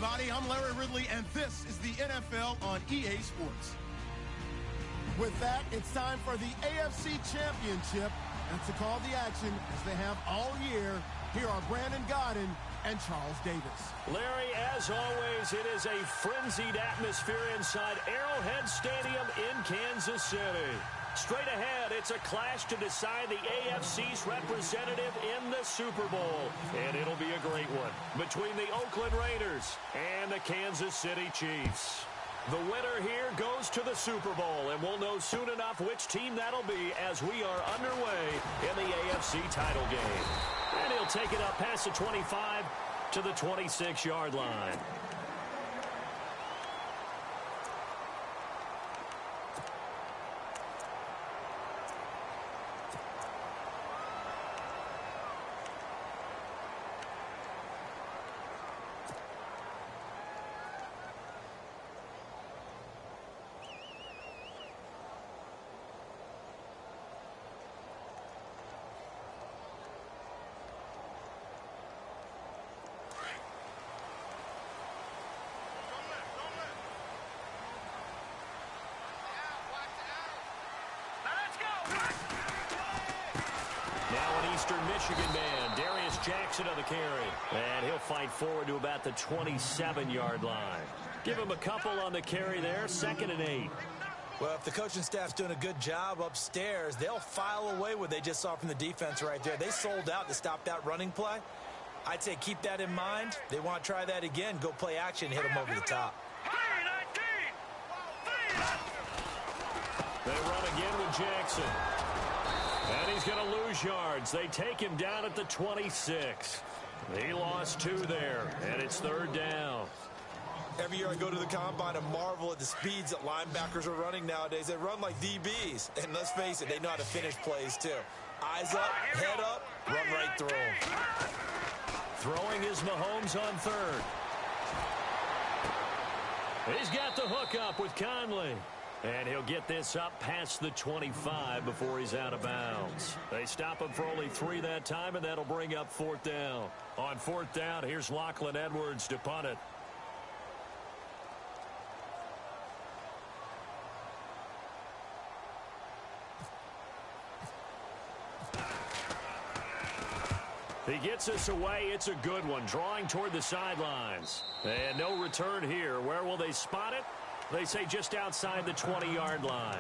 everybody. I'm Larry Ridley, and this is the NFL on EA Sports. With that, it's time for the AFC Championship. And to call the action, as they have all year, here are Brandon Gaudin and Charles Davis. Larry, as always, it is a frenzied atmosphere inside Arrowhead Stadium in Kansas City. Straight ahead, it's a clash to decide the AFC's representative in the Super Bowl. And it'll be a great one between the Oakland Raiders and the Kansas City Chiefs. The winner here goes to the Super Bowl, and we'll know soon enough which team that'll be as we are underway in the AFC title game. And he'll take it up past the 25 to the 26-yard line. Michigan man, Darius Jackson on the carry. And he'll fight forward to about the 27-yard line. Give him a couple on the carry there, 2nd and 8. Well, if the coaching staff's doing a good job upstairs, they'll file away what they just saw from the defense right there. They sold out to stop that running play. I'd say keep that in mind. They want to try that again, go play action, hit them over the top. They run again with Jackson. And he's going to lose yards. They take him down at the 26. He lost 2 there, and it's 3rd down. Every year I go to the combine and marvel at the speeds that linebackers are running nowadays. They run like DBs. And let's face it, they know how to finish plays too. Eyes up, head up, run right through them. Throwing is Mahomes on 3rd. He's got the hook up with Conley. And he'll get this up past the 25 before he's out of bounds. They stop him for only 3 that time, and that'll bring up 4th down. On 4th down, here's Lachlan Edwards to punt it. He gets us away. It's a good one, drawing toward the sidelines. And no return here. Where will they spot it? They say just outside the 20-yard line.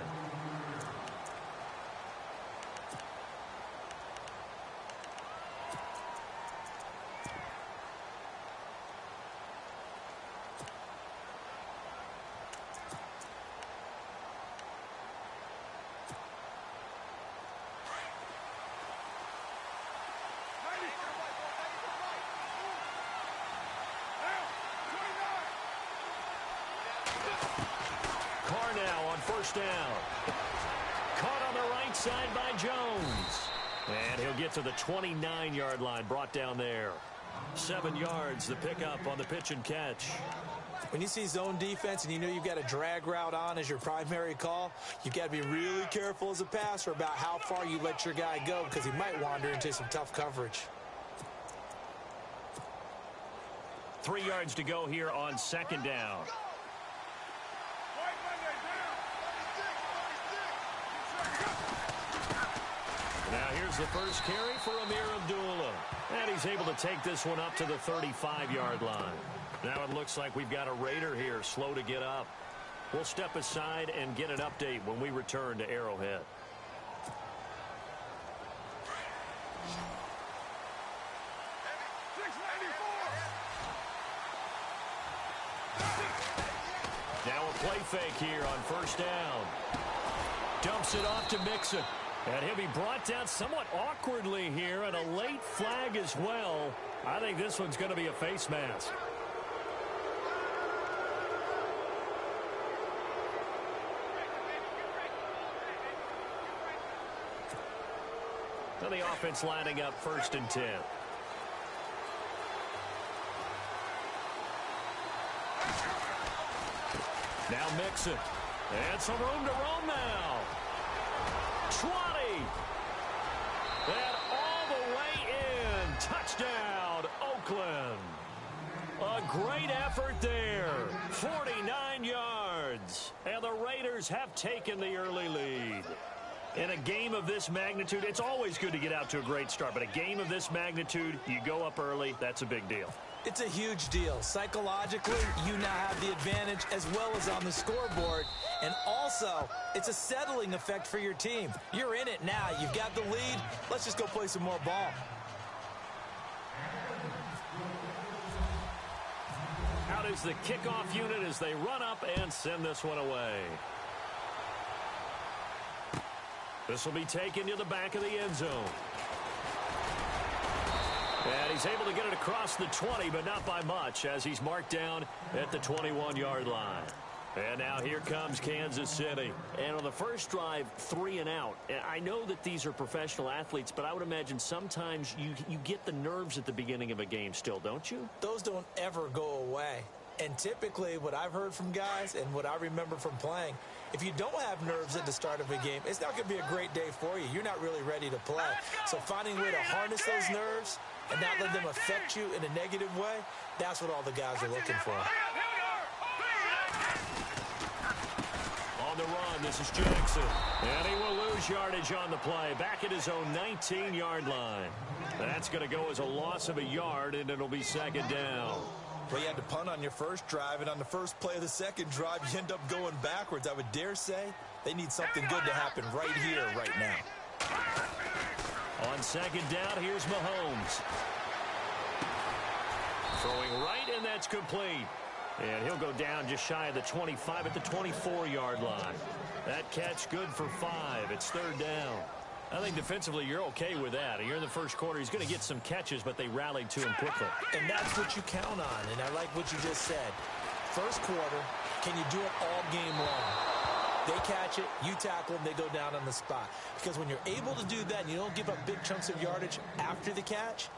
Now on 1st down. Caught on the right side by Jones. And he'll get to the 29-yard line, brought down there. 7 yards, the pickup on the pitch and catch. When you see zone defense and you know you've got a drag route on as your primary call, you've got to be really careful as a passer about how far you let your guy go because he might wander into some tough coverage. 3 yards to go here on 2nd down. Now here's the first carry for Amir Abdullah. And he's able to take this one up to the 35-yard line. Now it looks like we've got a Raider here slow to get up. We'll step aside and get an update when we return to Arrowhead. Now a play fake here on 1st down. Dumps it off to Mixon. And he'll be brought down somewhat awkwardly here, and a late flag as well. I think this one's going to be a face mask. So the offense lining up 1st and 10. Now Mixon. And some room to roam now. 20. And all the way in. Touchdown, Oakland. A great effort there. 49 yards. And the Raiders have taken the early lead. In a game of this magnitude, it's always good to get out to a great start. But a game of this magnitude, you go up early, that's a big deal. It's a huge deal. Psychologically, you now have the advantage as well as on the scoreboard. And also, it's a settling effect for your team. You're in it now. You've got the lead. Let's just go play some more ball. Out is the kickoff unit as they run up and send this one away. This will be taken to the back of the end zone. And he's able to get it across the 20, but not by much, as he's marked down at the 21-yard line. And now here comes Kansas City. And on the first drive, 3 and out. I know that these are professional athletes, but I would imagine sometimes you get the nerves at the beginning of a game still, don't you? Those don't ever go away. And typically, what I've heard from guys and what I remember from playing, if you don't have nerves at the start of a game, it's not going to be a great day for you. You're not really ready to play. So finding a way to harness those nerves and not let them affect you in a negative way, that's what all the guys are looking for. On the run, this is Jackson. And he will lose yardage on the play. Back at his own 19-yard line. That's going to go as a loss of a yard, and it'll be second down. Well, you had to punt on your first drive, and on the first play of the second drive, you end up going backwards. I would dare say they need something good to happen right here, right now. On second down, here's Mahomes. Throwing right, and that's complete. And he'll go down just shy of the 25 at the 24-yard line. That catch good for 5. It's third down. I think defensively you're okay with that. You're in the first quarter. He's going to get some catches, but they rallied to him quickly. And that's what you count on, and I like what you just said. First quarter, can you do it all game long? They catch it, you tackle them, they go down on the spot. Because when you're able to do that and you don't give up big chunks of yardage after the catch,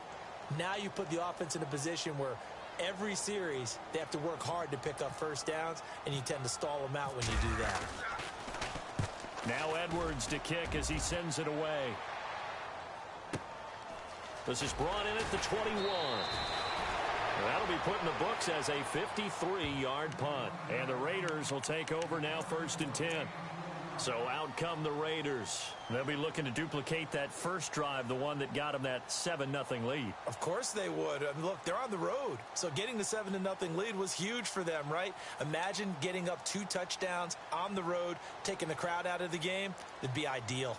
now you put the offense in a position where every series they have to work hard to pick up first downs, and you tend to stall them out when you do that. Now Edwards to kick as he sends it away. This is brought in at the 21. That'll be put in the books as a 53-yard punt. And the Raiders will take over now, 1st and 10. So out come the Raiders. They'll be looking to duplicate that first drive, the one that got them that 7-0 lead. Of course they would. I mean, look, they're on the road. So getting the 7-0 lead was huge for them, right? Imagine getting up 2 touchdowns on the road, taking the crowd out of the game. It'd be ideal.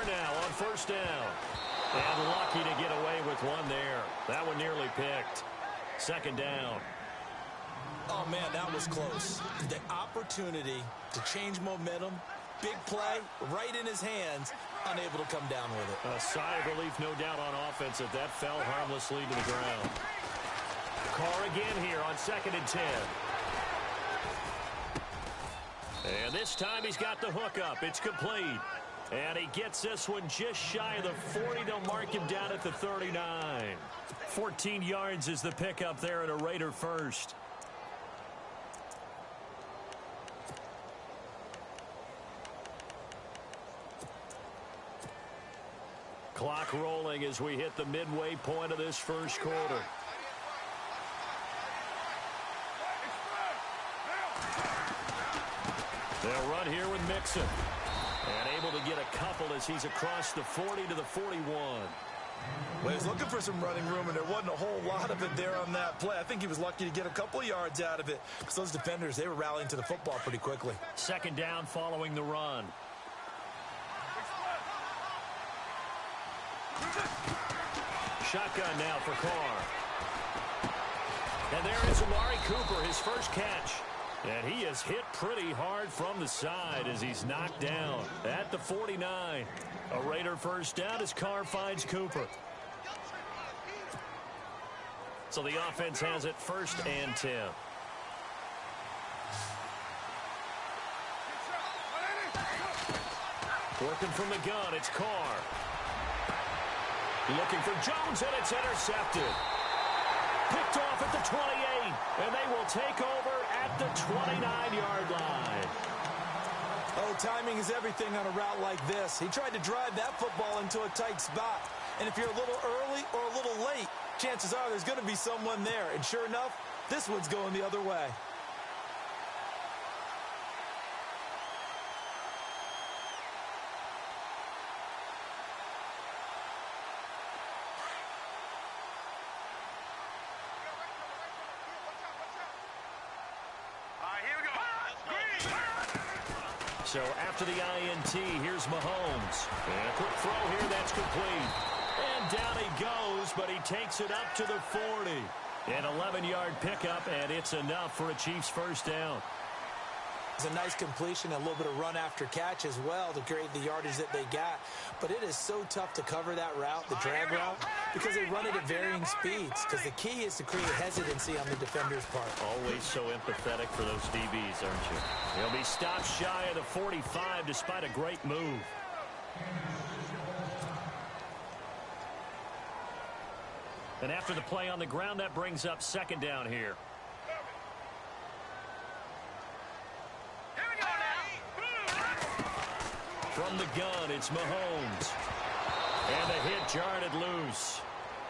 Now on first down. And lucky to get away with one there. That one nearly picked. Second down. Oh, man, that was close. The opportunity to change momentum, big play, right in his hands, unable to come down with it. A sigh of relief, no doubt, on offense if that fell harmlessly to the ground. Carr again here on 2nd and 10. And this time he's got the hook up. It's complete. And he gets this one just shy of the 40. They'll mark him down at the 39. 14 yards is the pickup there at a Raider first. Clock rolling as we hit the midway point of this first quarter. They'll run here with Mixon. And able to get a couple as he's across the 40 to the 41. Well, he was looking for some running room, and there wasn't a whole lot of it there on that play. I think he was lucky to get a couple yards out of it because those defenders, they were rallying to the football pretty quickly. Second down following the run. Shotgun now for Carr. And there is Amari Cooper, his first catch. And he is hit pretty hard from the side as he's knocked down at the 49. A Raider first down as Carr finds Cooper. So the offense has it 1st and 10. Working from the gun, it's Carr. Looking for Jones, and it's intercepted. Picked off at the 28, and they will take over at the 29-yard line. Oh, timing is everything on a route like this. He tried to drive that football into a tight spot. And if you're a little early or a little late, chances are there's going to be someone there. And sure enough, this one's going the other way. So after the INT, here's Mahomes. And a quick throw here, that's complete. And down he goes, but he takes it up to the 40. An 11-yard pickup, and it's enough for a Chiefs first down. It's a nice completion, a little bit of run after catch as well to create the yardage that they got. But it is so tough to cover that route, the drag route, because they run it at varying speeds. Because the key is to create hesitancy on the defender's part. Always so empathetic for those DBs, aren't you? He'll be stopped shy of the 45 despite a great move. And after the play on the ground, that brings up second down here. From the gun, it's Mahomes. And the hit jarred it loose.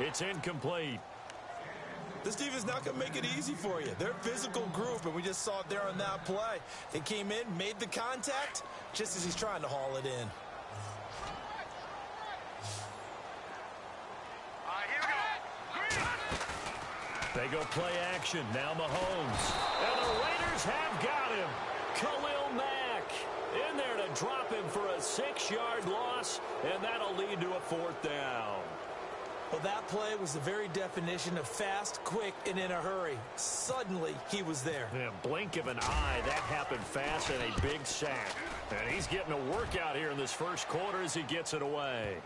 It's incomplete. This defense is not going to make it easy for you. They're a physical group, and we just saw it there on that play. They came in, made the contact, just as he's trying to haul it in. They go play action. Now Mahomes. And the Raiders have got him. Khalil Mack in there to drop him for a 6-yard loss, and that'll lead to a fourth down. Well, that play was the very definition of fast, quick, and in a hurry. Suddenly, he was there. Yeah, blink of an eye, that happened fast, and a big sack. And he's getting a workout here in this first quarter as he gets it away.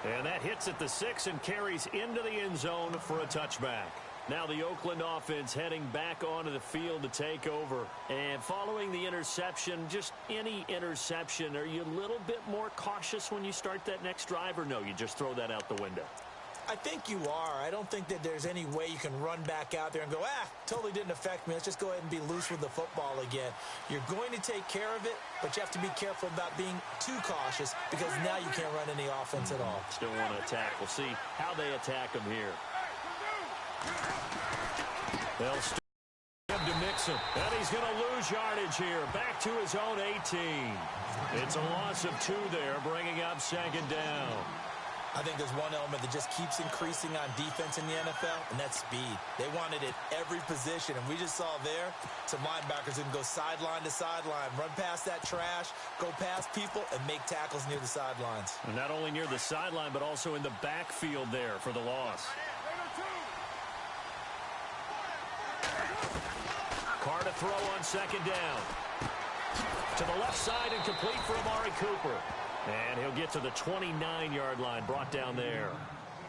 And that hits at the 6 and carries into the end zone for a touchback. Now the Oakland offense heading back onto the field to take over. And following the interception, just any interception, are you a little bit more cautious when you start that next drive, or no, you just throw that out the window? I think you are. I don't think that there's any way you can run back out there and go, totally didn't affect me. Let's just go ahead and be loose with the football again. You're going to take care of it, but you have to be careful about being too cautious because now you can't run any offense at all. Still want to attack. We'll see how they attack him here. They'll start him to mix him. And he's going to lose yardage here. Back to his own 18. It's a loss of 2 there, bringing up second down. I think there's one element that just keeps increasing on defense in the NFL, and that's speed. They want it at every position, and we just saw there some linebackers who can go sideline to sideline, run past that trash, go past people, and make tackles near the sidelines. And not only near the sideline, but also in the backfield there for the loss. Carr to throw on second down. To the left side and complete for Amari Cooper. And he'll get to the 29-yard line, brought down there.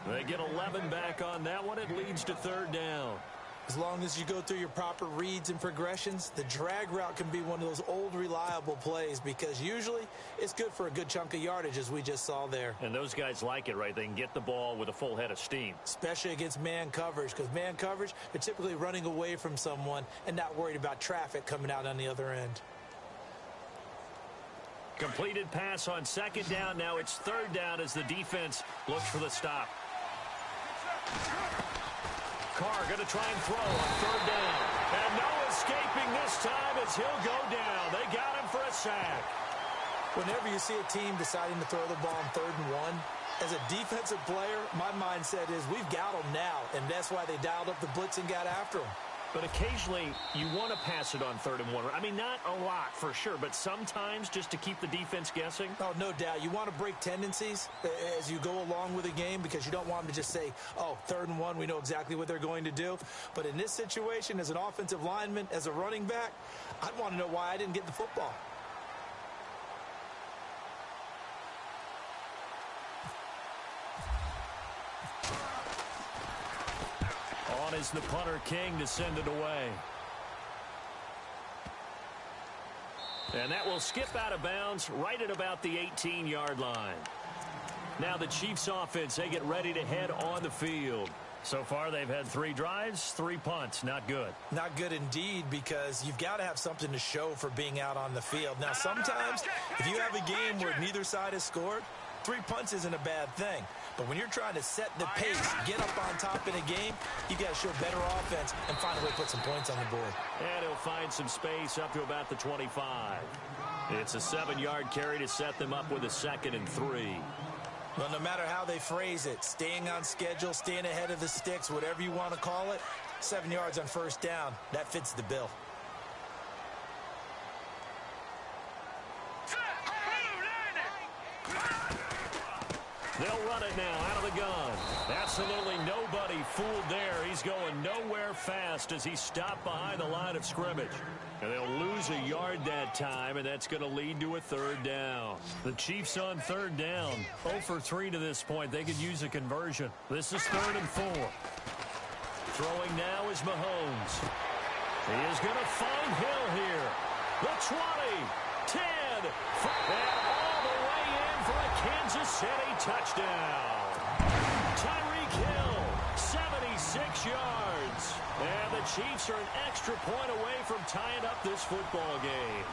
They get 11 back on that one. It leads to third down. As long as you go through your proper reads and progressions, the drag route can be one of those old reliable plays because usually it's good for a good chunk of yardage, as we just saw there. And those guys like it, right? They can get the ball with a full head of steam. Especially against man coverage, because man coverage, they're typically running away from someone and not worried about traffic coming out on the other end. Completed pass on second down. Now it's third down as the defense looks for the stop. Carr going to try and throw on third down. And no escaping this time as he'll go down. They got him for a sack. Whenever you see a team deciding to throw the ball on 3rd and 1, as a defensive player, my mindset is we've got them now, and that's why they dialed up the blitz and got after them. But occasionally, you want to pass it on 3rd and 1. I mean, not a lot for sure, but sometimes just to keep the defense guessing. Oh, no doubt. You want to break tendencies as you go along with a game because you don't want them to just say, 3rd and 1, we know exactly what they're going to do. But in this situation, as an offensive lineman, as a running back, I'd want to know why I didn't get the football. On is the punter, King, to send it away. And that will skip out of bounds right at about the 18-yard line. Now the Chiefs offense, they get ready to head on the field. So far, they've had 3 drives, 3 punts. Not good. Not good indeed, because you've got to have something to show for being out on the field. Now, sometimes, if you have a game where neither side has scored, 3 punts isn't a bad thing. But when you're trying to set the pace, get up on top in a game, you got to show better offense and find a way to put some points on the board. And he'll find some space up to about the 25. It's a 7-yard carry to set them up with a 2nd and 3. Well, no matter how they phrase it, staying on schedule, staying ahead of the sticks, whatever you want to call it, 7 yards on 1st down, that fits the bill. They'll run it now out of the gun. Absolutely nobody fooled there. He's going nowhere fast as he stopped behind the line of scrimmage. And they'll lose a yard that time, and that's going to lead to a 3rd down. The Chiefs on 3rd down. 0 for 3 to this point. They could use a conversion. This is 3rd and 4. Throwing now is Mahomes. He is going to find Hill here. The 20, 10, 5, and all the way in for a Kansas City touchdown. Tyreek Hill, 76 yards. And the Chiefs are an extra point away from tying up this football game.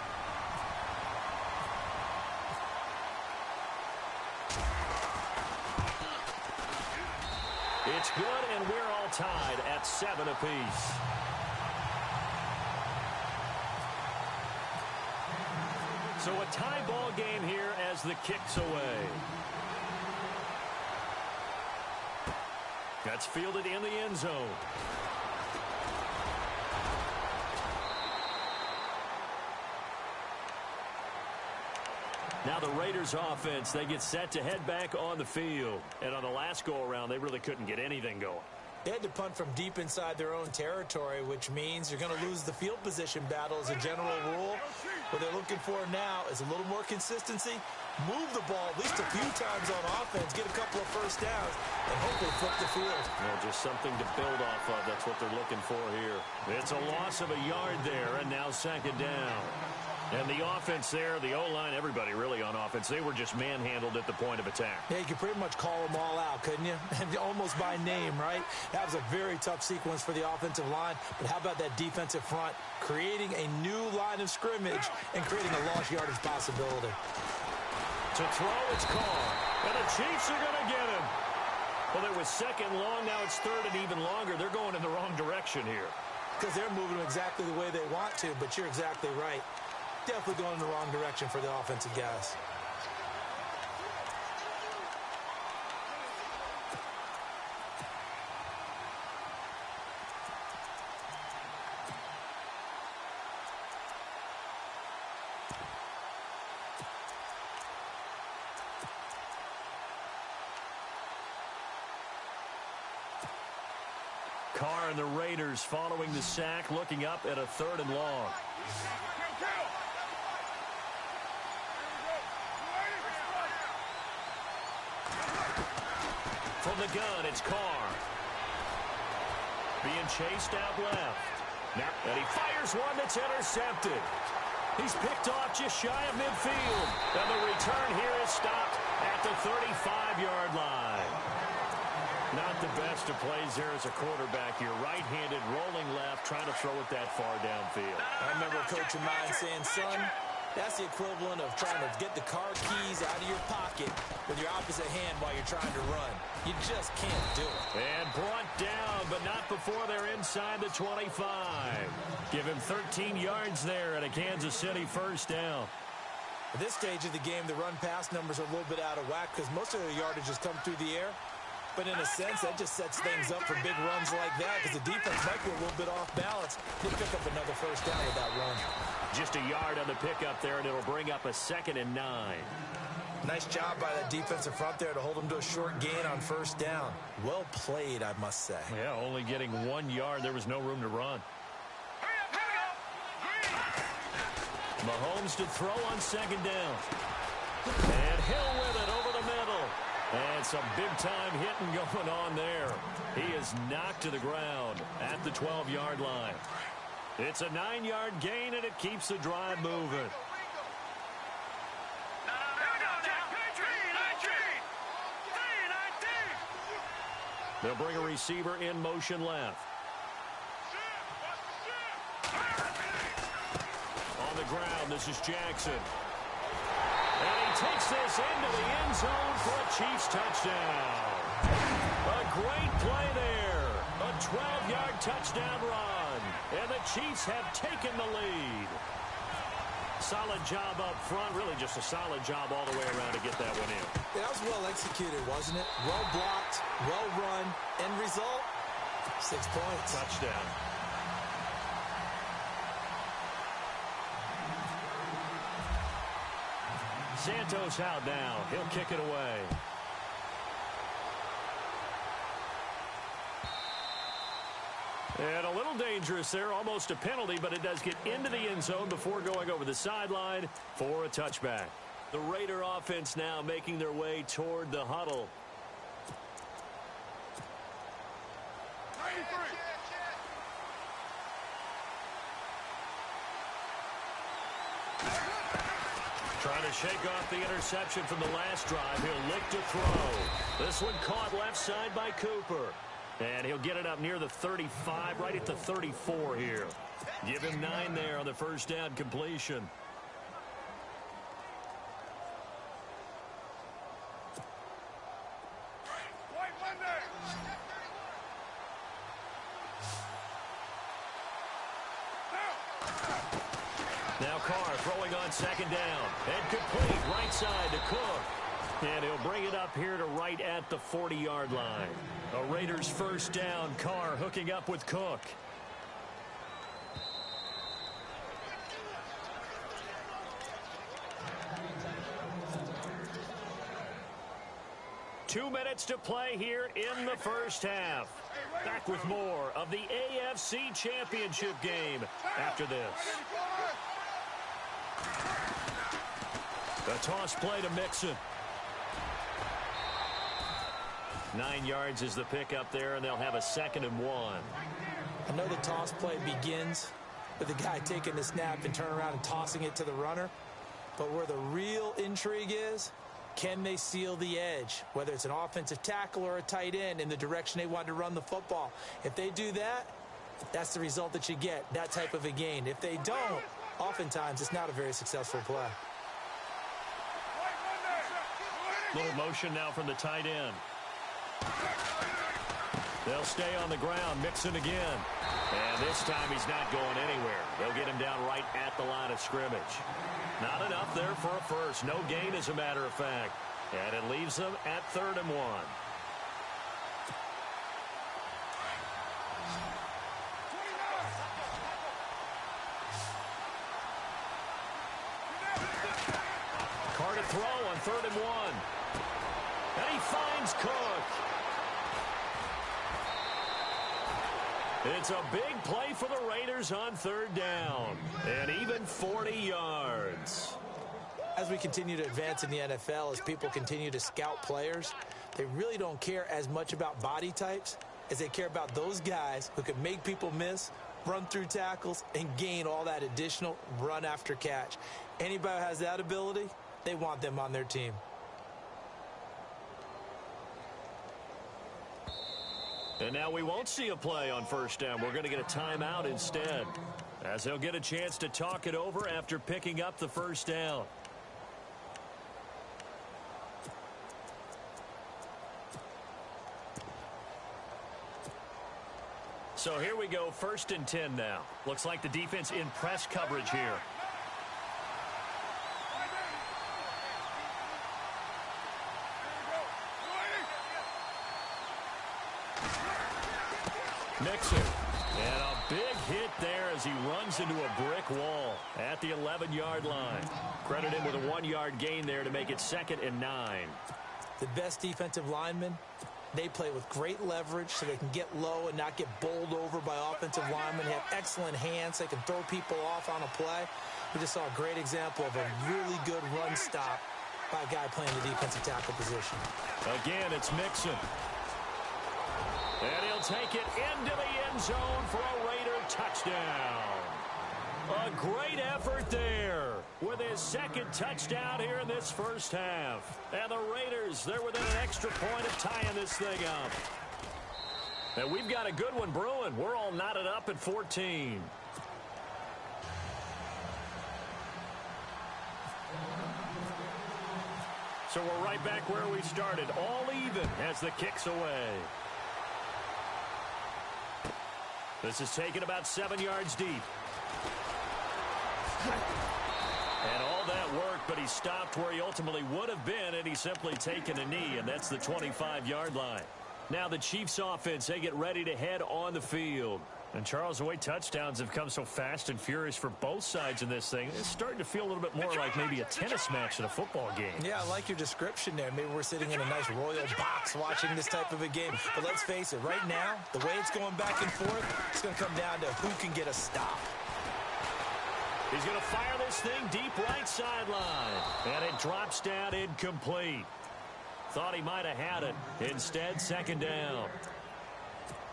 It's good, and we're all tied at 7 apiece. So a tie ball game here as the kick's away. That's fielded in the end zone. Now the Raiders offense, they get set to head back on the field. And on the last go-around, they really couldn't get anything going. They had to punt from deep inside their own territory, which means you're going to lose the field position battle as a general rule. What they're looking for now is a little more consistency, move the ball at least a few times on offense, get a couple of 1st downs, and hopefully flip the field. Well, just something to build off of. That's what they're looking for here. It's a loss of a yard there, and now 2nd down. And the offense there, the O-line, everybody really on offense, they were just manhandled at the point of attack. Yeah, you could pretty much call them all out, couldn't you? Almost by name, right? That was a very tough sequence for the offensive line. But how about that defensive front creating a new line of scrimmage and creating a lost yardage possibility? To throw, it's Carr. And the Chiefs are going to get him. Well, it was 2nd long. Now it's 3rd and even longer. They're going in the wrong direction here. Because they're moving exactly the way they want to, but you're exactly right. Definitely going in the wrong direction for the offensive guys. Carr and the Raiders following the sack, looking up at a 3rd and long. From the gun, it's Carr. Being chased out left. Now, and he fires one that's intercepted. He's picked off just shy of midfield. And the return here is stopped at the 35-yard line. Not the best of plays there as a quarterback here. Right-handed, rolling left, trying to throw it that far downfield. I remember a coach of mine saying, son, that's the equivalent of trying to get the car keys out of your pocket with your opposite hand while you're trying to run. You just can't do it. And brought down, but not before they're inside the 25. Give him 13 yards there at a Kansas City 1st down. At this stage of the game, the run-pass numbers are a little bit out of whack because most of the yardage has come through the air. But in a sense, that just sets things up for big runs like that because the defense might be a little bit off balance. They pick up another 1st down with that run. Just a yard on the pickup there, and it'll bring up a 2nd and 9. Nice job by that defensive front there to hold them to a short gain on 1st down. Well played, I must say. Yeah, only getting 1 yard. There was no room to run. Mahomes to throw on 2nd down. And Hill with it over the middle. And some big-time hitting going on there. He is knocked to the ground at the 12-yard line. It's a 9-yard gain, and it keeps the drive moving. They'll bring a receiver in motion left. On the ground, this is Jackson. And he takes this into the end zone for a Chiefs touchdown. A great play there. A 12-yard touchdown run. And the Chiefs have taken the lead. Solid job up front. Really just a solid job all the way around to get that one in. That was well executed, wasn't it? Well blocked, well run. End result, 6 points. Touchdown. Santos out now. He'll kick it away. And a little dangerous there, almost a penalty, but it does get into the end zone before going over the sideline for a touchback. The Raider offense now making their way toward the huddle. Trying to shake off the interception from the last drive. He'll look to throw. This one caught left side by Cooper. And he'll get it up near the 35, right at the 34 here. Give him 9 there on the first down completion. Now Carr throwing on second down. And complete right side to Cook. And he'll bring it up here to right at the 40-yard line. A Raiders first down. Carr hooking up with Cook. Two minutes to play here in the first half. Back with more of the AFC Championship game after this. The toss play to Mixon. 9 yards is the pickup there, and they'll have a 2nd and 1. I know the toss play begins with the guy taking the snap and turning around and tossing it to the runner. But where the real intrigue is, can they seal the edge, whether it's an offensive tackle or a tight end, in the direction they want to run the football? If they do that, that's the result that you get, that type of a gain. If they don't, oftentimes it's not a very successful play. Little motion now from the tight end. They'll stay on the ground. Mixon again. And this time he's not going anywhere. They'll get him down right at the line of scrimmage. Not enough there for a first. No gain, as a matter of fact. And it leaves them at 3rd and 1. Carr to throw on 3rd and 1. And he finds Cook. It's a big play for the Raiders on 3rd down. And even 40 yards. As we continue to advance in the NFL, as people continue to scout players, they really don't care as much about body types as they care about those guys who can make people miss, run through tackles, and gain all that additional run after catch. Anybody who has that ability, they want them on their team. And now we won't see a play on 1st down. We're going to get a timeout instead, as they'll get a chance to talk it over after picking up the 1st down. So here we go, 1st and 10 now. Looks like the defense in press coverage here. Mixon. And a big hit there as he runs into a brick wall at the 11-yard line. Credit him with a 1-yard gain there to make it 2nd and 9. The best defensive linemen, they play with great leverage so they can get low and not get bowled over by offensive linemen. They have excellent hands. They can throw people off on a play. We just saw a great example of a really good run stop by a guy playing the defensive tackle position. Again, it's Mixon. And he'll take it into the end zone for a Raider touchdown. A great effort there with his 2nd touchdown here in this first half. And the Raiders, they're within an extra point of tying this thing up. And we've got a good one brewing. We're all knotted up at 14. So we're right back where we started, all even as the kick's away. This is taken about 7 yards deep. And all that work, but he stopped where he ultimately would have been, and he's simply taken a knee, and that's the 25-yard line. Now the Chiefs offense, they get ready to head on the field. And, Charles, the way touchdowns have come so fast and furious for both sides in this thing, it's starting to feel a little bit more like maybe a tennis match in a football game. Yeah, I like your description there. Maybe we're sitting in a nice royal box watching this type of a game. But let's face it, right now, the way it's going back and forth, it's going to come down to who can get a stop. He's going to fire this thing deep right sideline. And it drops down incomplete. Thought he might have had it. Instead, second down.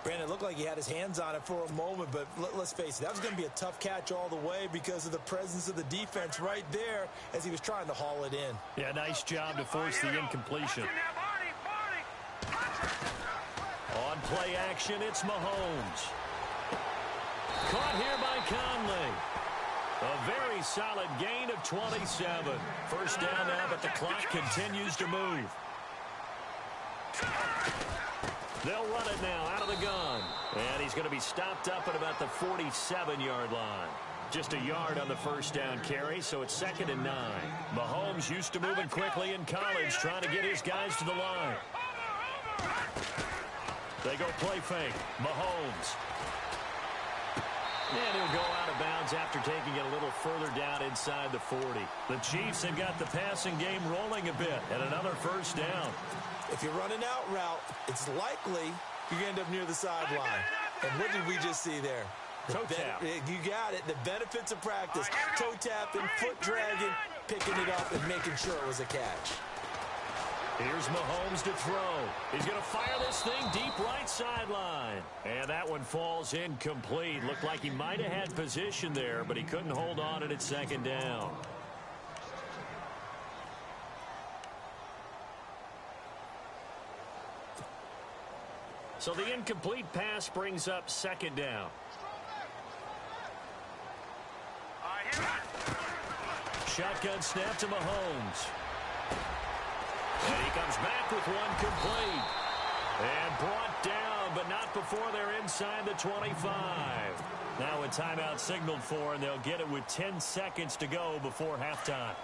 Brandon, it looked like he had his hands on it for a moment, but let's face it, that was going to be a tough catch all the way because of the presence of the defense right there as he was trying to haul it in. Yeah, nice job to force the incompletion. On play action, it's Mahomes. Caught here by Conley. A very solid gain of 27. First down now, but the clock continues to move. They'll run it now out of the gun. And he's going to be stopped up at about the 47-yard line. Just a yard on the first down carry, so it's 2nd and 9. Mahomes used to moving quickly in college, trying to get his guys to the line. They go play fake. Mahomes. And he'll go out of bounds after taking it a little further down inside the 40. The Chiefs have got the passing game rolling a bit and another first down. If you're running out route, it's likely you're going to end up near the sideline. And what did we just see there? Toe tap. You got it. The benefits of practice. Toe tapping, foot dragging, picking it up, and making sure it was a catch. Here's Mahomes to throw. He's going to fire this thing deep right sideline. And that one falls incomplete. Looked like he might have had position there, but he couldn't hold on at second down. So the incomplete pass brings up second down. Shotgun snap to Mahomes. And he comes back with one complete. And brought down, but not before they're inside the 25. Now a timeout signaled for, and they'll get it with 10 seconds to go before halftime.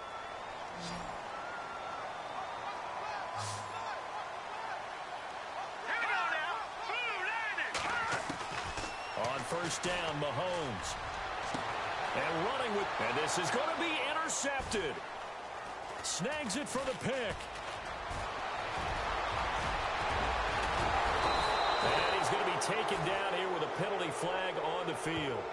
On first down, Mahomes. And running with, and this is going to be intercepted. Snags it for the pick. And he's going to be taken down here with a penalty flag on the field.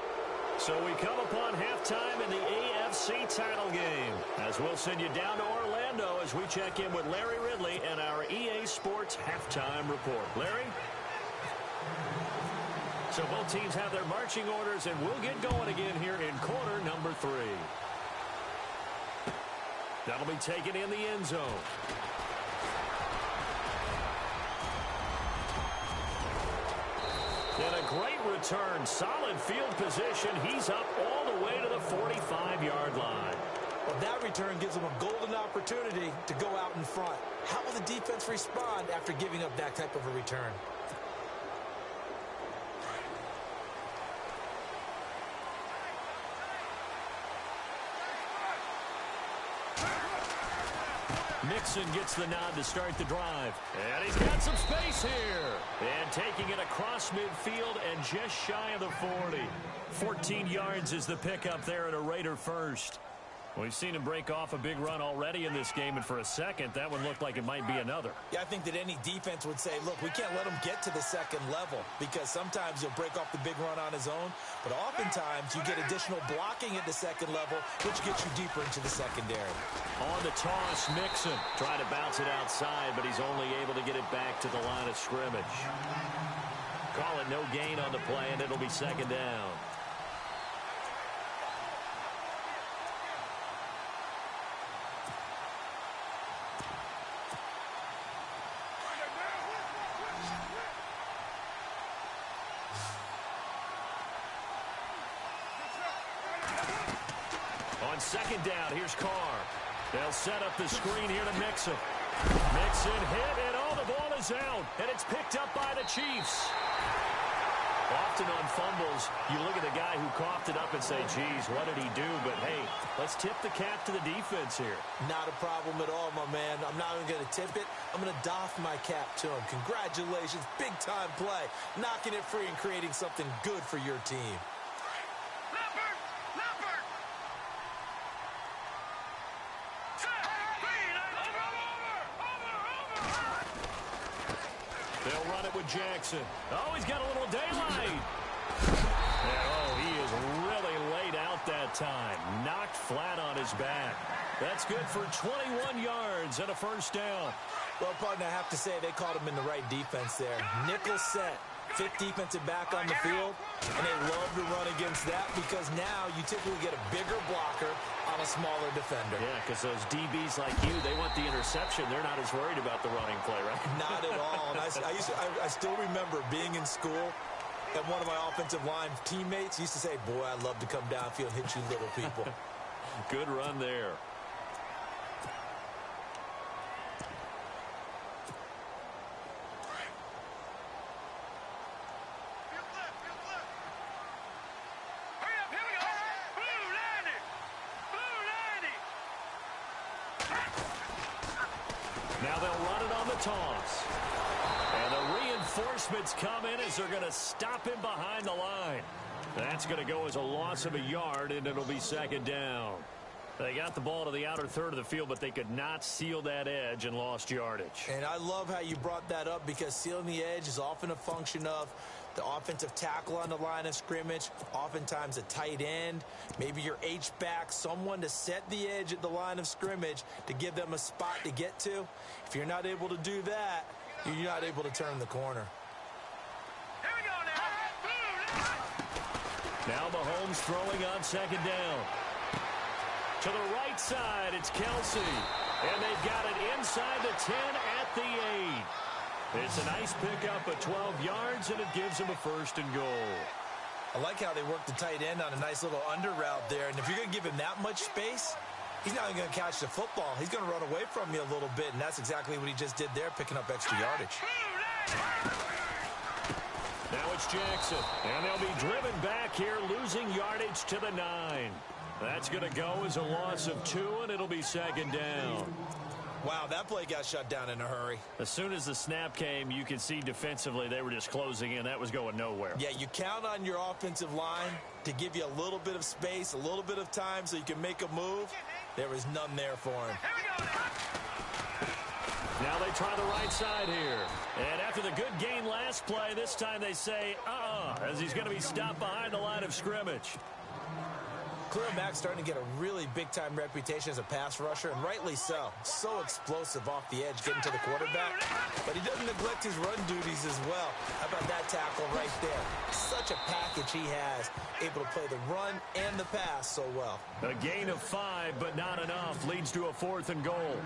So we come upon halftime in the AFC title game, as we'll send you down to Orlando as we check in with Larry Ridley and our EA Sports halftime report. Larry? So both teams have their marching orders, and we'll get going again here in quarter number 3. That'll be taken in the end zone. And a great return, solid field position. He's up all the way to the 45-yard line. Well, that return gives them a golden opportunity to go out in front. How will the defense respond after giving up that type of a return? Mixon gets the nod to start the drive. And he's got some space here. And taking it across midfield and just shy of the 40. 14 yards is the pickup there at a Raider first. We've seen him break off a big run already in this game, and for a second, that one looked like it might be another. Yeah, I think that any defense would say, look, we can't let him get to the second level because sometimes he'll break off the big run on his own, but oftentimes you get additional blocking at the second level, which gets you deeper into the secondary. On the toss, Mixon trying to bounce it outside, but he's only able to get it back to the line of scrimmage. Call it no gain on the play, and it'll be second down. on second down. Here's Carr. They'll set up the screen here to Mixon. Mixon hit, and the ball is out. And it's picked up by the Chiefs. Often on fumbles, you look at the guy who coughed it up and say, geez, what did he do? But, hey, let's tip the cap to the defense here. Not a problem at all, my man. I'm not even going to tip it. I'm going to doff my cap to him. Congratulations. Big-time play. Knocking it free and creating something good for your team. They'll run it with Jackson. Oh, he's got a little daylight. And, he is really laid out that time. Knocked flat on his back. That's good for 21 yards and a first down. Well, partner, I have to say they called him in the right defense there. Nickel set. Fifth defensive back on the field, and they love to run against that because now you typically get a bigger blocker on a smaller defender. Yeah, because those DBs like you, they want the interception. They're not as worried about the running play, right? Not at all. And I still remember being in school, and one of my offensive line teammates used to say, boy, I love to come downfield and hit you little people. Good run there. Now they'll run it on the toss. And the reinforcements come in as they're going to stop him behind the line. That's going to go as a loss of a yard, and it'll be second down. They got the ball to the outer third of the field, but they could not seal that edge and lost yardage. And I love how you brought that up because sealing the edge is often a function of the offensive tackle on the line of scrimmage, oftentimes a tight end, maybe your H-back, someone to set the edge at the line of scrimmage to give them a spot to get to. If you're not able to do that, you're not able to turn the corner. Here we go now. Now Mahomes throwing on second down. To the right side, it's Kelsey. And they've got it inside the 10 at the 8. It's a nice pickup of 12 yards, and it gives them a first and goal. I like how they work the tight end on a nice little under route there. And if you're going to give him that much space, he's not even going to catch the football. He's going to run away from you a little bit, and that's exactly what he just did there, picking up extra yardage. Now it's Jackson, and they'll be driven back here, losing yardage to the 9. That's going to go as a loss of 2, and it'll be second down. Wow, that play got shut down in a hurry. As soon as the snap came, you could see defensively they were just closing in. That was going nowhere. Yeah, you count on your offensive line to give you a little bit of space, a little bit of time so you can make a move. There was none there for him. Now they try the right side here. And after the good gain last play, this time they say, as he's going to be stopped behind the line of scrimmage. Khalil Mack's starting to get a really big-time reputation as a pass rusher, and rightly so. So explosive off the edge, getting to the quarterback. But he doesn't neglect his run duties as well. How about that tackle right there? Such a package he has, able to play the run and the pass so well. A gain of 5, but not enough. Leads to a 4th and goal.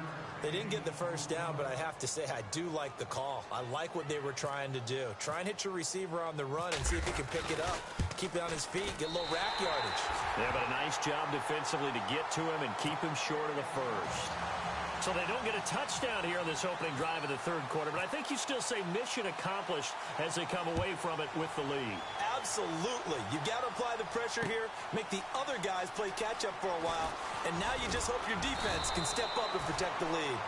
They didn't get the first down, but I have to say I do like the call. I like what they were trying to do. Try and hit your receiver on the run and see if he can pick it up. Keep it on his feet, get a little rack yardage. Yeah, but a nice job defensively to get to him and keep him short of the first. So they don't get a touchdown here in this opening drive of the third quarter, but I think you still say mission accomplished as they come away from it with the lead. Absolutely. You got to apply the pressure here, make the other guys play catch-up for a while, and now you just hope your defense can step up and protect the lead.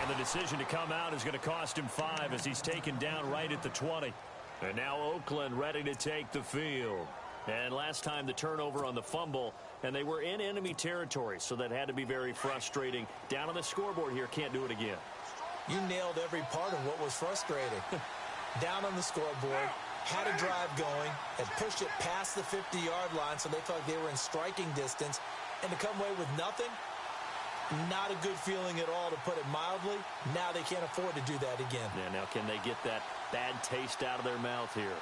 And the decision to come out is going to cost him 5 as he's taken down right at the 20. And now Oakland ready to take the field. And last time the turnover on the fumble, and they were in enemy territory, so that had to be very frustrating. Down on the scoreboard here, can't do it again. You nailed every part of what was frustrating. Down on the scoreboard, had a drive going, had pushed it past the 50-yard line, so they felt like they were in striking distance, and to come away with nothing, not a good feeling at all, to put it mildly. Now they can't afford to do that again. Yeah, now can they get that bad taste out of their mouth here?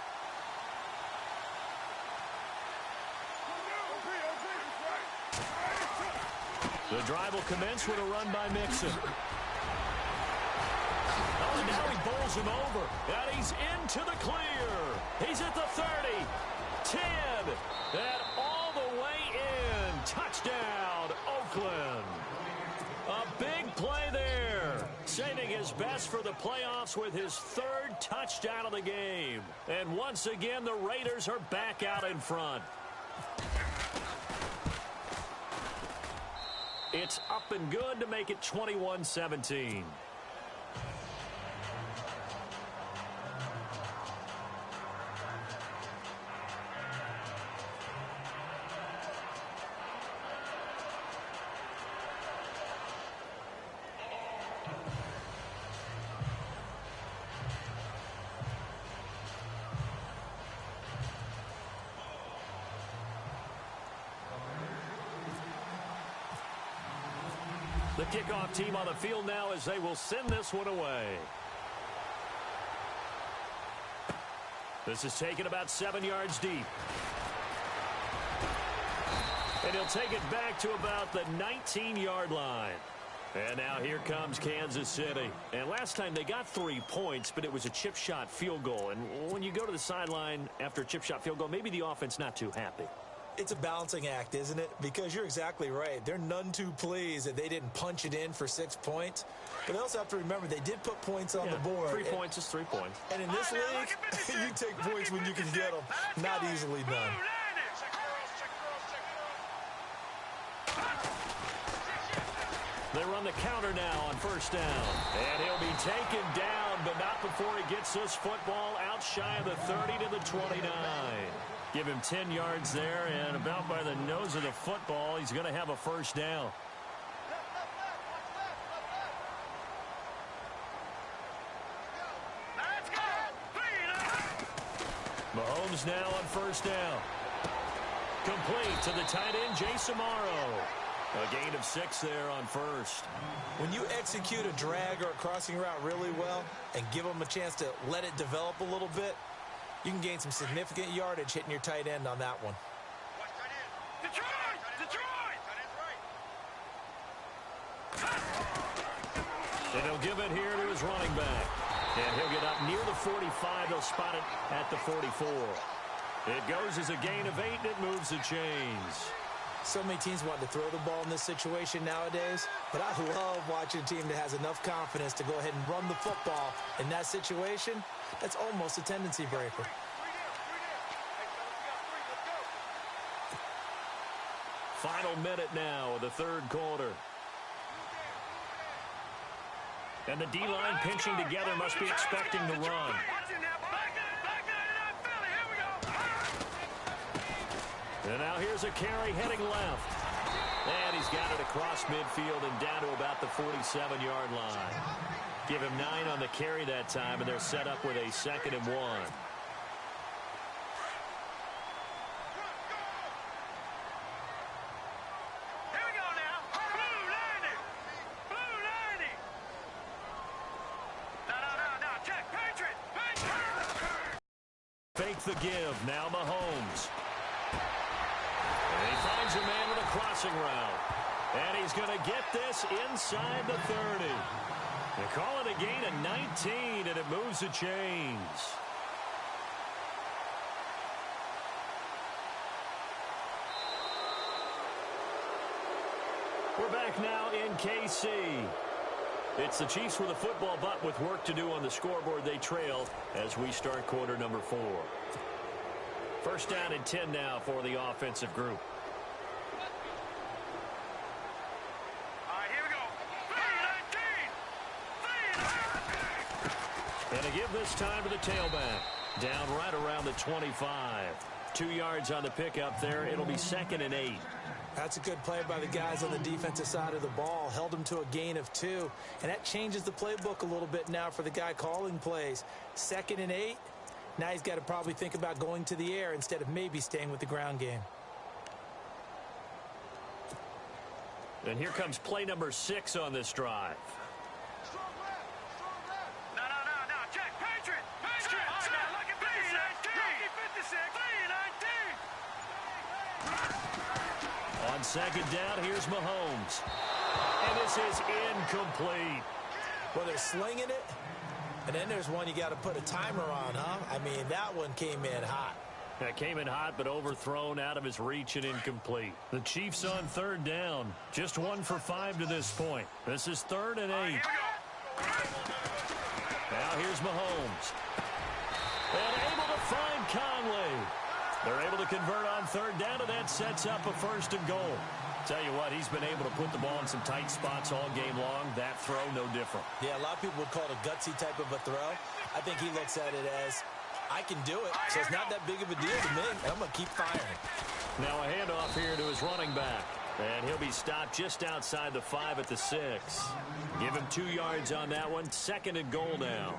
The drive will commence with a run by Mixon. Oh, and now he bowls him over. And he's into the clear. He's at the 30, 10, and all the way in. Touchdown, his best for the playoffs with his third touchdown of the game. And once again, the Raiders are back out in front. It's up and good to make it 21-17. The kickoff team on the field now as they will send this one away. This is taken about 7 yards deep. And he'll take it back to about the 19-yard line. And now here comes Kansas City. And last time they got 3 points, but it was a chip shot field goal. And when you go to the sideline after a chip shot field goal, maybe the offense not too happy. It's a balancing act, isn't it? Because you're exactly right. They're none too pleased that they didn't punch it in for 6 points. But they also have to remember they did put points on the board. 3 points is 3 points. And in this league, you take points when you can get them. Not easily done. They run the counter now on first down. And he'll be taken down, but not before he gets this football out shy of the 30 to the 29. Give him 10 yards there, and about by the nose of the football, he's going to have a first down. Mahomes now on first down. Complete to the tight end, Jason Morrow. A gain of 6 there on first. When you execute a drag or a crossing route really well and give them a chance to let it develop a little bit, you can gain some significant yardage hitting your tight end on that one. And he'll give it here to his running back. And he'll get up near the 45. They'll spot it at the 44. It goes as a gain of 8, and it moves the chains. So many teams want to throw the ball in this situation nowadays, but I love watching a team that has enough confidence to go ahead and run the football in that situation. That's almost a tendency breaker. Final minute now of the third quarter. And the D-line pinching together must be expecting the run. And now here's a carry heading left. And he's got it across midfield and down to about the 47-yard line. Give him 9 on the carry that time, and they're set up with a 2nd and 1. Fake the give. Now Mahomes. And he finds a man with a crossing route. And he's going to get this inside the 30. They call it a gain of 19, and it moves the chains. We're back now in KC. It's the Chiefs with a football, but with work to do on the scoreboard, they trail as we start quarter number 4. First down and 10 now for the offensive group. All right, here we go. And a give this time to the tailback. Down right around the 25. 2 yards on the pickup there. It'll be 2nd and 8. That's a good play by the guys on the defensive side of the ball. Held him to a gain of 2. And that changes the playbook a little bit now for the guy calling plays. 2nd and 8. Now he's got to probably think about going to the air instead of maybe staying with the ground game. And here comes play number 6 on this drive. No. Check. Patriot. Look at 56. On second down, here's Mahomes. And this is incomplete. Well, they're slinging it. And then there's one you got to put a timer on, huh? I mean, that one came in hot. That came in hot, but overthrown out of his reach and incomplete. The Chiefs on third down. Just 1 for 5 to this point. This is 3rd and 8. Now here's Mahomes. And able to find Conley. They're able to convert on third down, and that sets up a first and goal. Tell you what, he's been able to put the ball in some tight spots all game long. That throw, no different. Yeah, a lot of people would call it a gutsy type of a throw. I think he looks at it as, I can do it, so it's not that big of a deal to me. I'm going to keep firing. Now a handoff here to his running back. And he'll be stopped just outside the 5 at the 6. Give him 2 yards on that one. Second and goal now.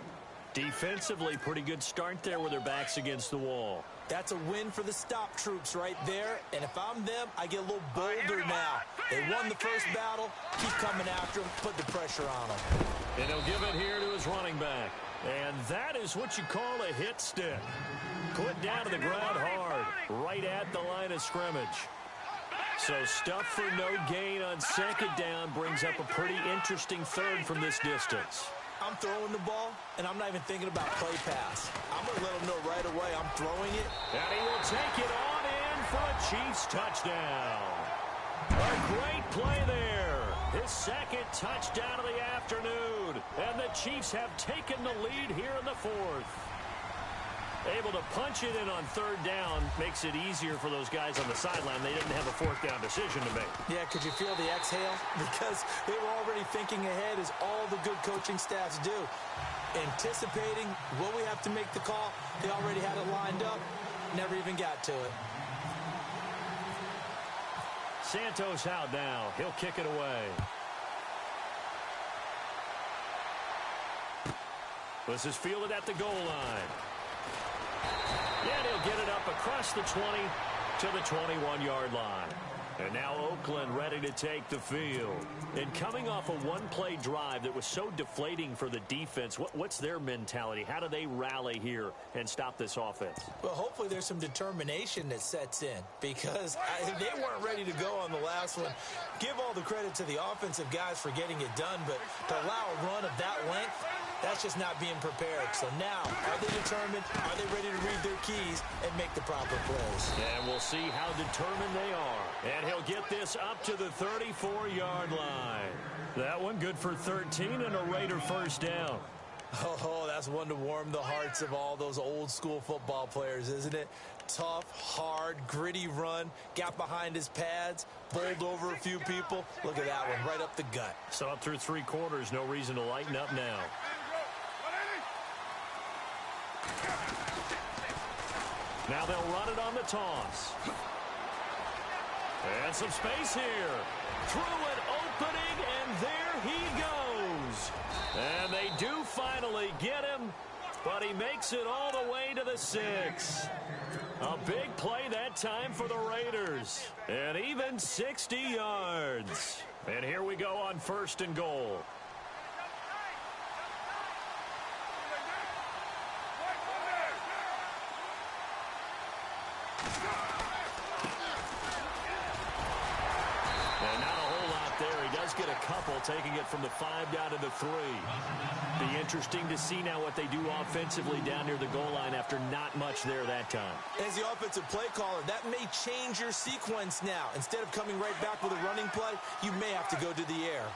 Defensively, pretty good start there with their backs against the wall. That's a win for the stop troops right there. And if I'm them, I get a little bolder now. They won the first battle. Keep coming after them. Put the pressure on them. And he'll give it here to his running back. And that is what you call a hit stick. Put down to the ground hard, right at the line of scrimmage. So stuff for no gain on second down brings up a pretty interesting third from this distance. I'm throwing the ball, and I'm not even thinking about play pass. I'm going to let them know right away I'm throwing it. And he will take it on in for a Chiefs touchdown. A great play there. His second touchdown of the afternoon. And the Chiefs have taken the lead here in the 4th. Able to punch it in on third down makes it easier for those guys on the sideline. They didn't have a 4th down decision to make. Yeah, could you feel the exhale? Because they were already thinking ahead, as all the good coaching staffs do. Anticipating, will we have to make the call? They already had it lined up. Never even got to it. Santos out now. He'll kick it away. This is fielded at the goal line. Yeah, he'll get it up across the 20 to the 21-yard line. And now Oakland ready to take the field. And coming off a one-play drive that was so deflating for the defense, what's their mentality? How do they rally here and stop this offense? Well, hopefully there's some determination that sets in, because they weren't ready to go on the last one. Give all the credit to the offensive guys for getting it done, but to allow a run of that length, that's just not being prepared. So now, are they determined? Are they ready to read their keys and make the proper plays? And we'll see how determined they are. And he'll get this up to the 34-yard line. That one good for 13 and a Raider first down. Oh, that's one to warm the hearts of all those old-school football players, isn't it? Tough, hard, gritty run. Got behind his pads, bowled over a few people. Look at that one, right up the gut. So up through 3 quarters, no reason to lighten up now. Now they'll run it on the toss. And some space here. Through an opening, and there he goes. And they do finally get him, but he makes it all the way to the 6. A big play that time for the Raiders. And even 60 yards. And here we go on first and goal. Get a couple, taking it from the 5 down to the 3. Be interesting to see now what they do offensively down near the goal line after not much there that time. As the offensive play caller, that may change your sequence now. Instead of coming right back with a running play, you may have to go to the air.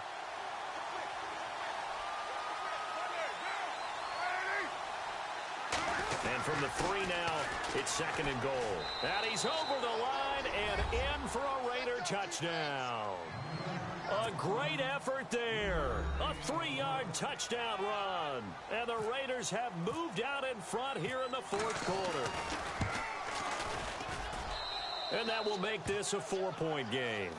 And from the 3 now, it's second and goal. And he's over the line and in for a Raider touchdown. A great effort there. A 3-yard touchdown run. And the Raiders have moved out in front here in the 4th quarter. And that will make this a 4-point game.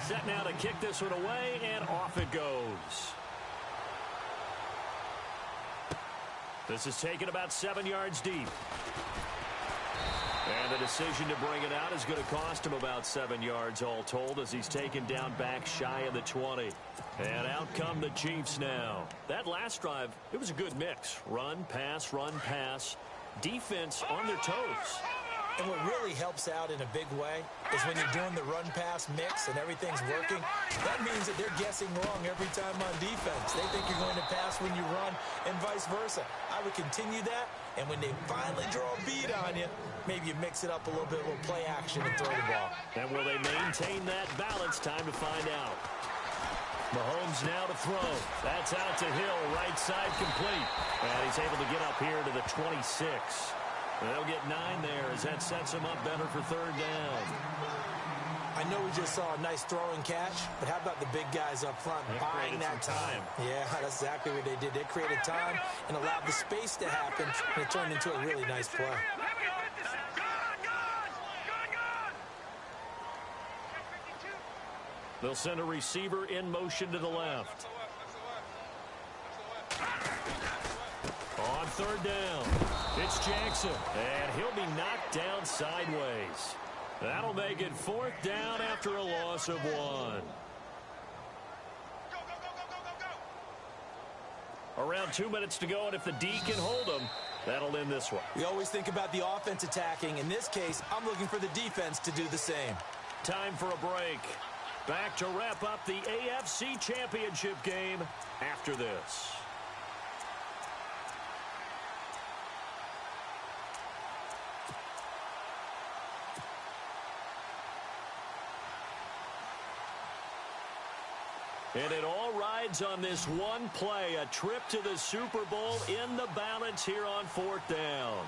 Set now to kick this one away, and off it goes. This is taken about 7 yards deep. And the decision to bring it out is going to cost him about 7 yards all told, as he's taken down back shy of the 20. And out come the Chiefs now. That last drive, it was a good mix. Run, pass, defense on their toes. And what really helps out in a big way is when you're doing the run-pass mix and everything's working, that means that they're guessing wrong every time on defense. They think you're going to pass when you run and vice versa. I would continue that, and when they finally draw a bead on you, maybe you mix it up a little bit, a little play action and throw the ball. And will they maintain that balance? Time to find out. Mahomes now to throw. That's out to Hill, right side complete. And he's able to get up here to the 26. They'll get 9 there as that sets him up better for third down. I know we just saw a nice throwing catch, but how about the big guys up front buying that time? Yeah, that's exactly what they did. They created time and allowed the space to happen, and it turned into a really nice play. They'll send a receiver in motion to the left. On third down, it's Jackson, and he'll be knocked down sideways. That'll make it fourth down after a loss of 1. Around 2 minutes to go, and if the D can hold them, that'll end this one. We always think about the offense attacking. In this case, I'm looking for the defense to do the same. Time for a break. Back to wrap up the AFC Championship game after this. And it all rides on this one play, a trip to the Super Bowl in the balance here on fourth down.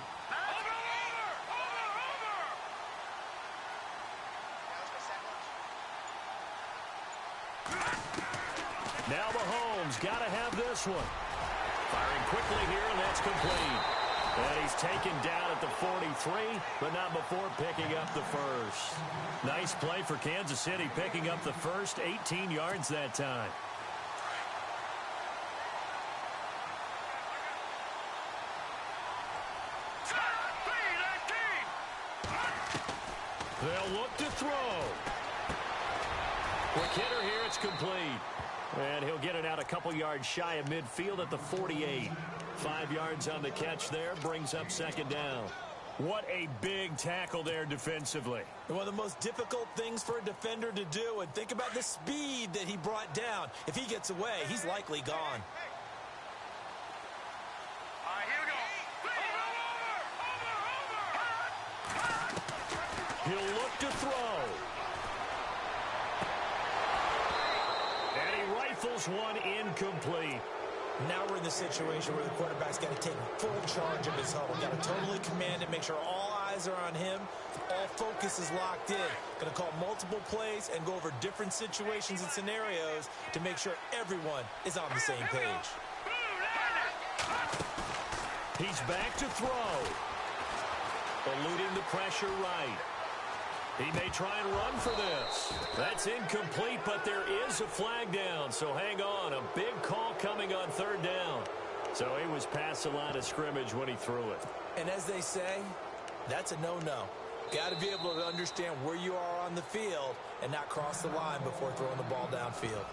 Now Mahomes got to have this one. Firing quickly here, and that's complete. And he's taken down at the 43, but not before picking up the first. Nice play for Kansas City, picking up the first, 18 yards that time. They'll look to throw. Quick hitter here, it's complete. And he'll get it out a couple yards shy of midfield at the 48. 5 yards on the catch there, brings up second down. What a big tackle there defensively. One of the most difficult things for a defender to do, and think about the speed that he brought down. If he gets away, he's likely gone. All right, here we go. He'll look to throw. And he rifles one incomplete. Now we're in the situation where the quarterback's got to take full charge of his huddle. Got to totally command it, make sure all eyes are on him. All focus is locked in. Going to call multiple plays and go over different situations and scenarios to make sure everyone is on the same page. He's back to throw. Eluding the pressure right. He may try and run for this. That's incomplete, but there is a flag down, so hang on. A big call coming on third down. So he was past the line of scrimmage when he threw it. And as they say, that's a no-no. Got to be able to understand where you are on the field and not cross the line before throwing the ball downfield.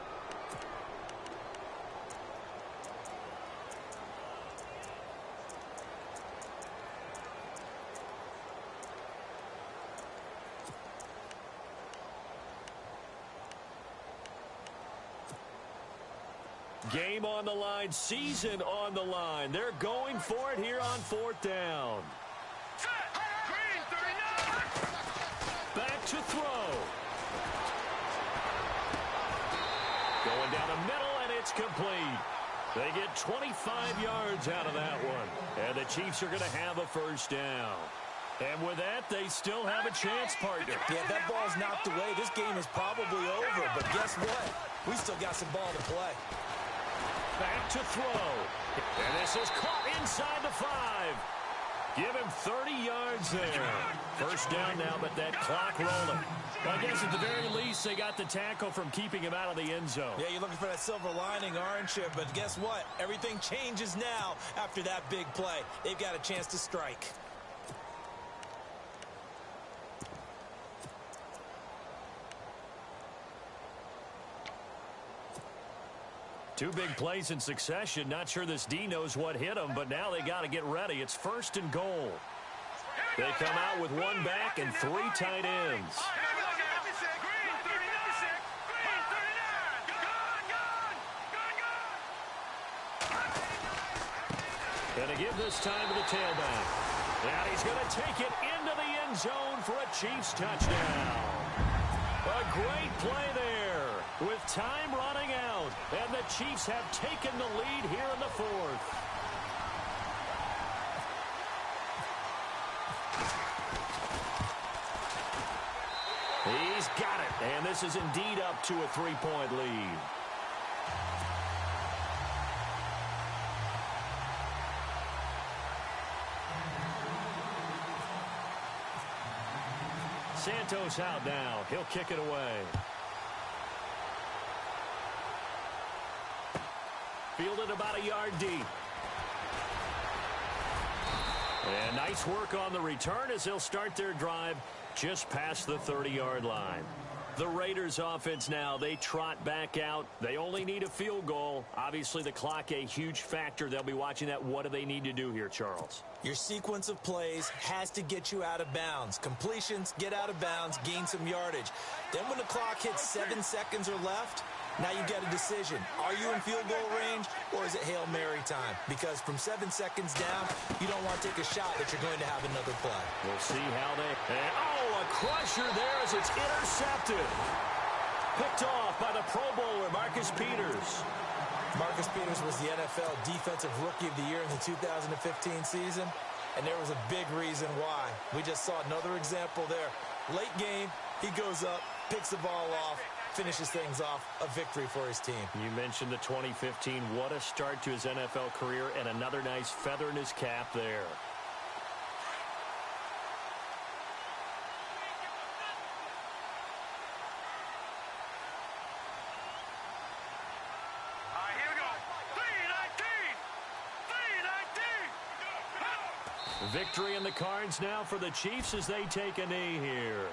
Game on the line, season on the line. They're going for it here on fourth down. Green, 39. Back to throw. Going down the middle, and it's complete. They get 25 yards out of that one. And the Chiefs are going to have a first down. And with that, they still have a chance, partner. Yeah, that ball's knocked away. This game is probably over. But guess what? We still got some ball to play. Back to throw. And this is caught inside the 5. Give him 30 yards there. First down now, but that clock rolling. I guess at the very least, they got the tackle from keeping him out of the end zone. Yeah, you're looking for that silver lining, aren't you? But guess what? Everything changes now after that big play. They've got a chance to strike. Two big plays in succession. Not sure this D knows what hit him, but now they got to get ready. It's first and goal. They come out with one back and three tight ends. Going to give this time to the tailback. And he's going to take it into the end zone for a Chiefs touchdown. A great play there with time running out. And the Chiefs have taken the lead here in the fourth. He's got it. And this is indeed up to a 3-point lead. Santos out now. He'll kick it away. Fielded about a yard deep. And nice work on the return as they'll start their drive just past the 30-yard line. The Raiders offense now, they trot back out. They only need a field goal. Obviously, the clock a huge factor. They'll be watching that. What do they need to do here, Charles? Your sequence of plays has to get you out of bounds. Completions, get out of bounds, gain some yardage. Then when the clock hits 7 seconds or left, now you get a decision. Are you in field goal range or is it Hail Mary time? Because from 7 seconds down, you don't want to take a shot that you're going to have another play. We'll see how they... And, a crusher there as it's intercepted. Picked off by the Pro Bowler, Marcus Peters. Marcus Peters was the NFL Defensive Rookie of the Year in the 2015 season, and there was a big reason why. We just saw another example there. Late game, he goes up, picks the ball off, finishes things off, a victory for his team. You mentioned the 2015. What a start to his NFL career, and another nice feather in his cap there. Victory in the cards now for the Chiefs as they take a knee here.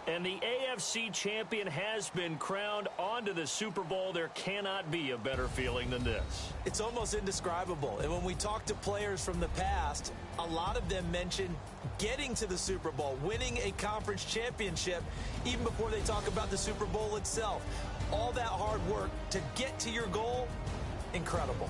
And the AFC champion has been crowned. Onto the Super Bowl. There cannot be a better feeling than this. It's almost indescribable. And when we talk to players from the past, a lot of them mention getting to the Super Bowl, winning a conference championship, even before they talk about the Super Bowl itself. All that hard work to get to your goal, incredible.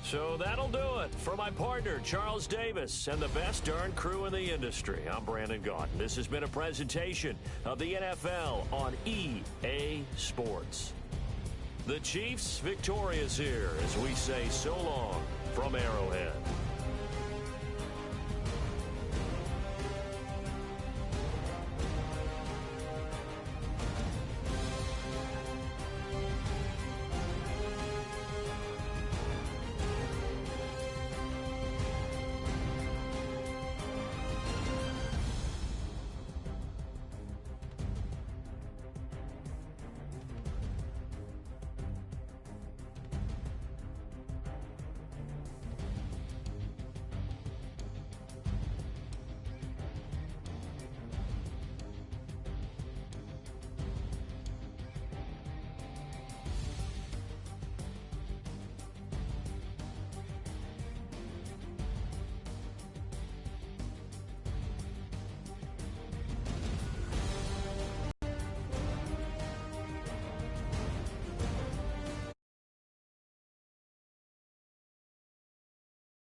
So that'll do it. For my partner, Charles Davis, and the best darn crew in the industry, I'm Brandon Gaudin. This has been a presentation of the NFL on EA Sports. The Chiefs victorious here as we say so long from Arrowhead.